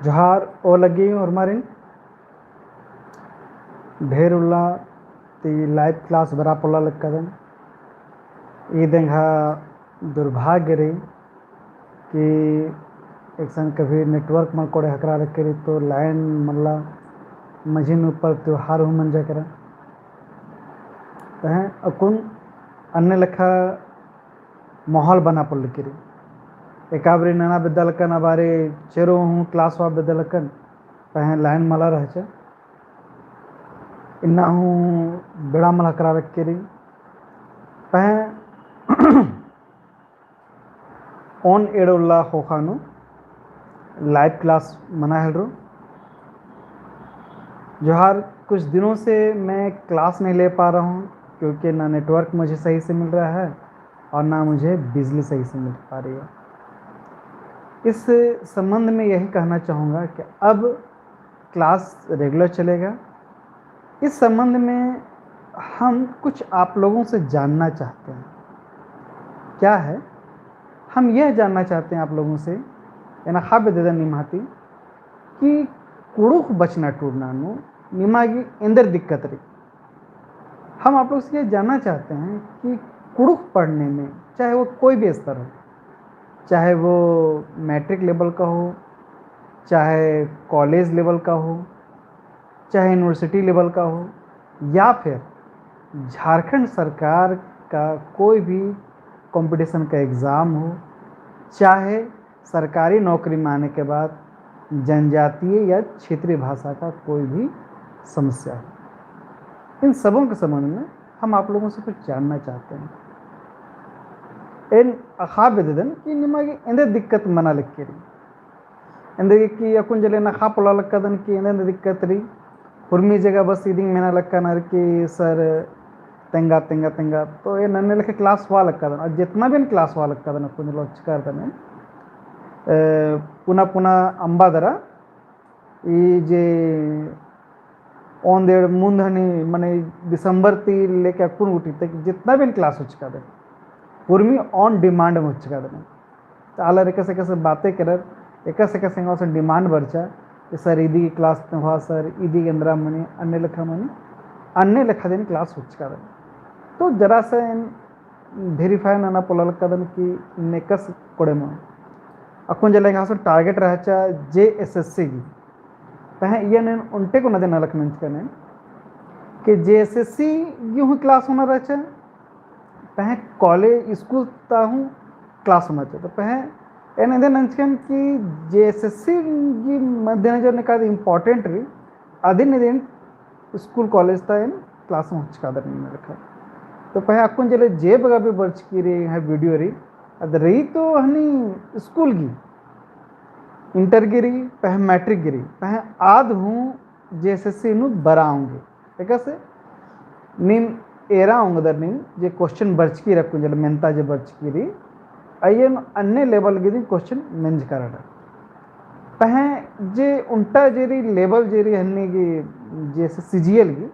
जोहार ओ लगी और मारिन ढेर उल्ला ती लाइव क्लास बरा पोला लक्कदन ईदेंगा दुर्भाग्य रही कि एक सन कभी नेटवर्क में कोड़े हकरा रखे तो लाइन मल्ला मझिन ऊपर त्योहार हूँ मंजा करा तहें अकुन अन्य लेखा माहौल बना पड़ लिखी एकाबरी नाना बिद्दलकन अबारे चेरो हूँ क्लास वा बिद्दलकन पहें लाइन मला रह छे इन्ना हूँ बेड़ा मला करा रखे पहें ऑन एडोला होखानु लाइव क्लास मना हेलरो जोहार कुछ दिनों से मैं क्लास नहीं ले पा रहा हूँ क्योंकि ना नेटवर्क मुझे सही से मिल रहा है और ना मुझे बिजली सही से मिल पा रही है। इस संबंध में यही कहना चाहूँगा कि अब क्लास रेगुलर चलेगा। इस संबंध में हम कुछ आप लोगों से जानना चाहते हैं। क्या है? हम यह जानना चाहते हैं आप लोगों से एना खाब दे निमाती कि कुड़ुख बचना टूरनानु निमागी इंदर दिक्कत रही। हम आप लोग से ये जानना चाहते हैं कि कुड़ुख पढ़ने में चाहे वो कोई भी स्तर हो, चाहे वो मैट्रिक लेवल का हो, चाहे कॉलेज लेवल का हो, चाहे यूनिवर्सिटी लेवल का हो, या फिर झारखंड सरकार का कोई भी कंपटीशन का एग्ज़ाम हो, चाहे सरकारी नौकरी में आने के बाद जनजातीय या क्षेत्रीय भाषा का कोई भी समस्या हो, इन सबों के संबंध में हम आप लोगों से कुछ जानना चाहते हैं। इन अखा बेदन कि निमागे इंदे दिक्कत मना लिख रही इंदे कि अकुन जले नखा पोला लक्कदन कि इंदे दिक्कत रही हुर्मी जगह बस इदिंग मेना लक्का नर कि सर तेंगा तेंगा तेंगा तो ये नन्ने लिखे क्लास वा लक्कदन और जितना भी क्लास वा लक्कदन अकुन जलो चिकार दने पुनः पुनः अंबादरा ये जे ऑन देड़ मुंधनी मने दिसंबर ती लेके अकुन उठी तक जितना भी क्लास हो चुका दे उर्मी ऑन डिमांड में हो चुका दे तो आला रे कैसे बातें कर एक से डिमांड बढ़चा कि सर ईदी की क्लास हुआ सर ईदी के अंदर मनी अन्य लेखा दिन क्लास हो चुका दे तो जरा से वेरीफाई ना पोला कदन कि नेकस कोड़े में अकुन जले यहाँ से टारगेट रहा JSSC की पह ये उनटे को नदे नलक मंच करने कि JSSC यूँ ही क्लास होना रहा पह कॉलेज स्कूल ता हूँ क्लास होना चाहिए तो पह एन इधर नंचकन कि JSSC की मध्यनजर ने कहा इम्पोर्टेंट रही अधीन दिन स्कूल कॉलेज था इन क्लास में चिका दर में रखा तो पह अकुन जले जे बगा भी बर्च की रही है वीडियो रही अद रही तो हनी स्कूल की इंटर गिरी पह मैट्रिक गिरी पह आध हूँ JSSC नु बराऊंगे ठीक है से नीम एरा होंगे दर नीम जे क्वेश्चन बर्च की रखूँ जल मेहनता जे बर्च की रही अये अन्य लेवल की क्वेश्चन मेंज कर पह जे उल्टा जेरी लेवल जेरी हन्नी की जैसे CGL की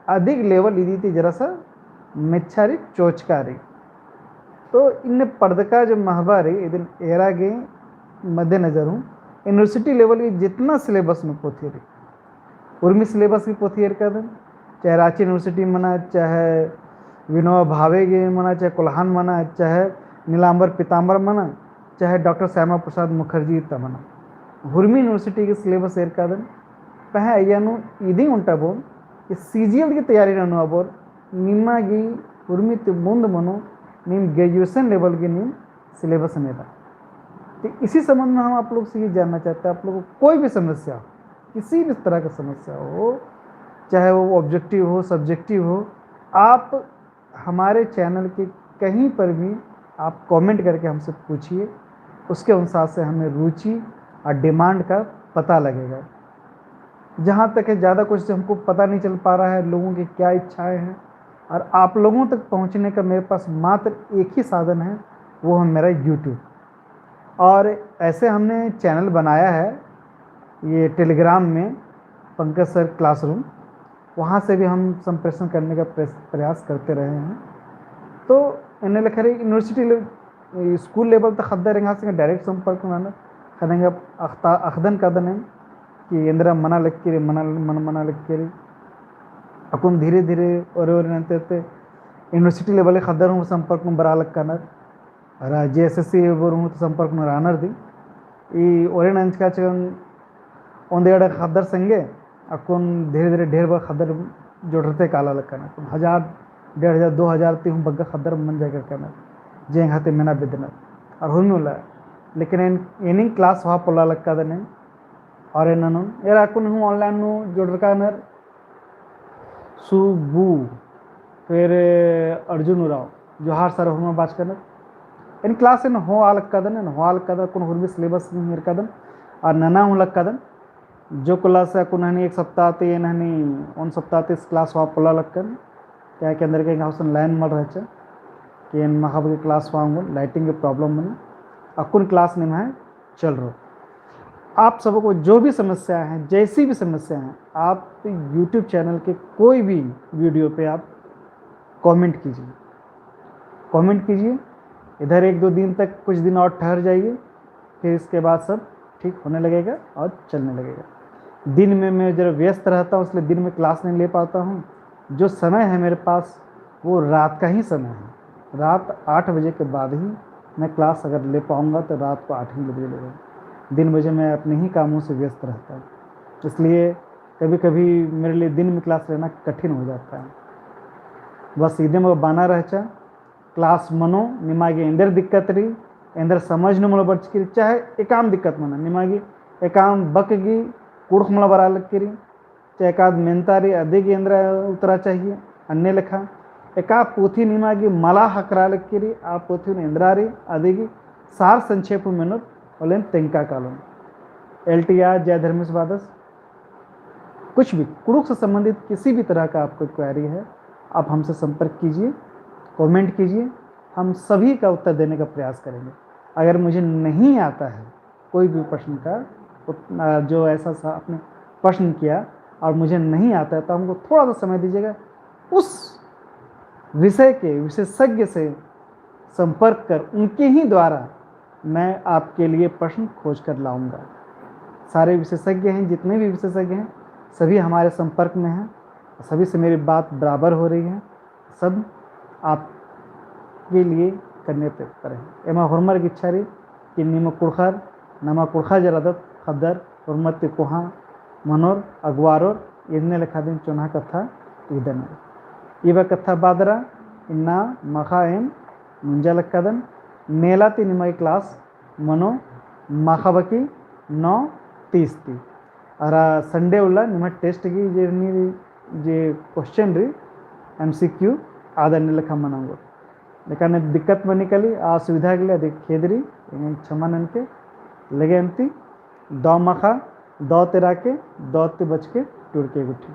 अधिक लेवल इदी थी जरा सा मिच्छारी चोचकारी तो इन पर्दका जो महबा रही इधर एरा के मद्देनजर हूँ यूनिवर्सिटी लेवल की जितना सिलेबस में पोथी रही उर्मी सिलेबस की पोथी कर दें चाहे रांची यूनिवर्सिटी मना चाहे विनोबा भावे की मना चाहे कोल्हान मना चाहे नीलांबर पीताम्बर मना चाहे डॉक्टर श्यामा प्रसाद मुखर्जी तमना हुर्मी यूनिवर्सिटी के सिलेबस एर का पह अय्यानु इदी उंटा बोल कि CGL की तैयारी रहनु अबोर निम्मा की हुर्मी मुंद मनो नीम ग्रेजुएशन लेवल की नीम सिलेबस नेता तो इसी संबंध में हम आप लोग से ये जानना चाहते हैं आप लोगों को कोई भी समस्या हो किसी भी तरह की समस्या हो चाहे वो ऑब्जेक्टिव हो सब्जेक्टिव हो आप हमारे चैनल के कहीं पर भी आप कमेंट करके हमसे पूछिए उसके अनुसार से हमें रुचि और डिमांड का पता लगेगा। जहाँ तक है ज़्यादा कुछ हमको पता नहीं चल पा रहा है लोगों की क्या इच्छाएं हैं और आप लोगों तक पहुँचने का मेरे पास मात्र एक ही साधन है वो है मेरा YouTube और ऐसे हमने चैनल बनाया है ये टेलीग्राम में पंकज सर क्लासरूम वहाँ से भी हम संप्रेषण करने का प्रयास करते रहे हैं तो इन्हें लिखा रही यूनिवर्सिटी स्कूल लेवल तक खद्दा रहेंगे से डायरेक्ट संपर्क में खदेंगे अखदन कदन कि इंदिरा मना लक्कीरी मना लक्कीरी अकुन धीरे धीरे और यूनिवर्सिटी लेवल खदर हूँ संपर्क में बरा लक्कानर JSSC हूँ तो संपर्क में रानर दी ई ओरेन अंचका चन ओंदेड़ खदर संगे अकुन धीरे धीरे ढेर बार खदर जोड़ते काला लक्कानर 1000 1500 2000 ती हूँ बग्गा खदर मन जाकर करना जेंग हाथे मेना बिदनर और हुन मिला लेकिन इनिंग क्लास वहाँ पोला लक्का दने और इन्होंने यार अकुन हूँ ऑनलाइन नु जोड़ का नर सुबू फिर अर्जुन उराव जोहार सर हूँ बात करना इन क्लास इन हो आलक कदन हो आलक कदन कुन हुरबी सिलेबस में मेर कदन और नना हूँ लग कदन जो क्लास है कुन हनी एक सप्ताह ते हनी उन सप्ताह ते क्लास वहाँ पोला लग कर क्या के अंदर के हाउस लाइन मल रहे कि इन महाब के क्लास वहाँ लाइटिंग के प्रॉब्लम बने अकुन क्लास नहीं है चल रहा आप सबको जो भी समस्या हैं जैसी भी समस्या हैं आप YouTube चैनल के कोई भी वीडियो पे आप कमेंट कीजिए इधर 1-2 दिन तक कुछ दिन और ठहर जाइए फिर इसके बाद सब ठीक होने लगेगा और चलने लगेगा। दिन में मैं जरा व्यस्त रहता हूँ इसलिए दिन में क्लास नहीं ले पाता हूँ। जो समय है मेरे पास वो रात का ही समय है। रात 8 बजे के बाद ही मैं क्लास अगर ले पाऊँगा तो रात को 8 ही बजे लेगा। दिन बजे मैं अपने ही कामों से व्यस्त रहता हूँ, इसलिए कभी कभी मेरे लिए दिन में क्लास लेना कठिन हो जाता है। बस सीधे में बाना रहचा क्लास मनो निमागी इंदर दिक्कत रही इंदर समझने मला बचकी चाहे एकाम दिक्कत मना निमागी एकाम बकगी कुड़ख मला बरा लग चाहे एकाद मेहनतारी अधिक इंद्र उतरा चाहिए अन्य लेखा एका पोथी निमागी मला हकरा लग आ पोथी इंद्रारी अधिक सार संक्षेप में और तेंका कालों LTR जय धर्मेश बादस कुछ भी कुड़ुक से संबंधित किसी भी तरह का आपको क्वेरी है आप हमसे संपर्क कीजिए, कमेंट कीजिए, हम सभी का उत्तर देने का प्रयास करेंगे। अगर मुझे नहीं आता है कोई भी प्रश्न का जो ऐसा सा आपने प्रश्न किया और मुझे नहीं आता है तो हमको थोड़ा सा समय दीजिएगा, उस विषय के विशेषज्ञ से संपर्क कर उनके ही द्वारा मैं आपके लिए प्रश्न खोज कर लाऊंगा। सारे विशेषज्ञ हैं, जितने भी विशेषज्ञ हैं सभी हमारे संपर्क में हैं, सभी से मेरी बात बराबर हो रही है, सब आपके लिए करने पे करें। एमा हुरमर की इच्छा रही कि निम कुड़खर नमा कुड़खा जरादत खदर हुरमत कुहा मनोर अगवारोर इतने लिखा दिन चुना कथा इदन इव कथा बादरा इन्ना मखा एम मुंजा लक्कदन नेलाती निमा क्लास मनो माखाबकी 9:30 थी और संडे उल्ला निमा टेस्ट की जे क्वेश्चन रही MCQ आदर लिखा मनाऊंगा लेकिन दिक्कत में निकली असुविधा के लिए अधिक खेदरी क्षमा के लगे एमती 2 मखा 2 तेरा के 2 बच के टूर के गुठी।